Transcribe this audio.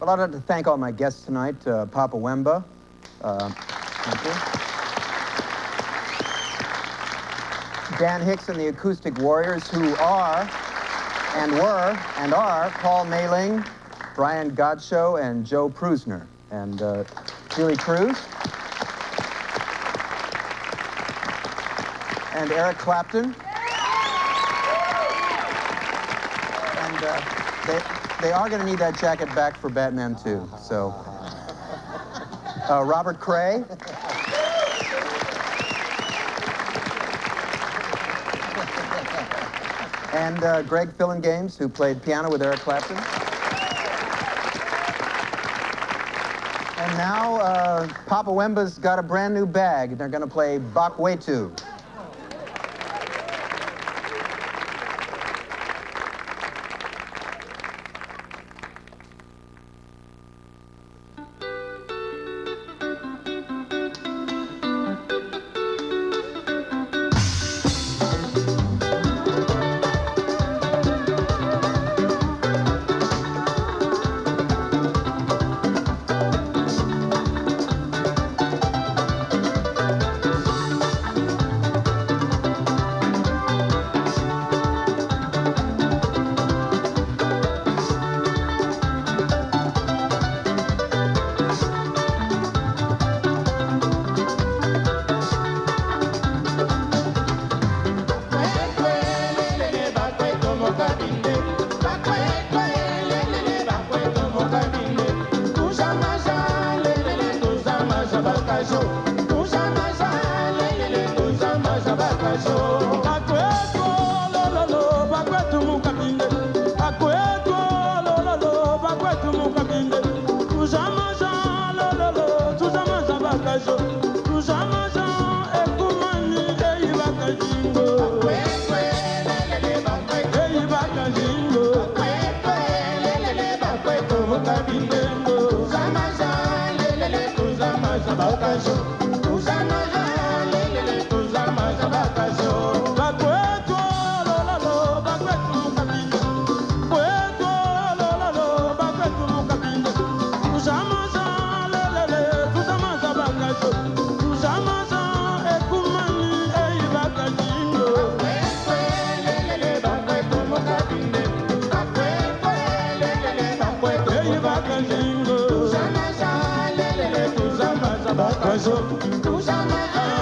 Well, I'd like to thank all my guests tonight, Papa Wemba. Thank you. Dan Hicks and the Acoustic Warriors, who are, and were, and are Paul Mayling, Brian Godshall, and Joe Prusner, and Julie Cruz, and Eric Clapton. And they are going to need that jacket back for Batman 2, so. Robert Cray. And Greg Fillingames, who played piano with Eric Clapton. And now Papa Wemba's got a brand new bag. They're going to play Bakwetu. Tuzama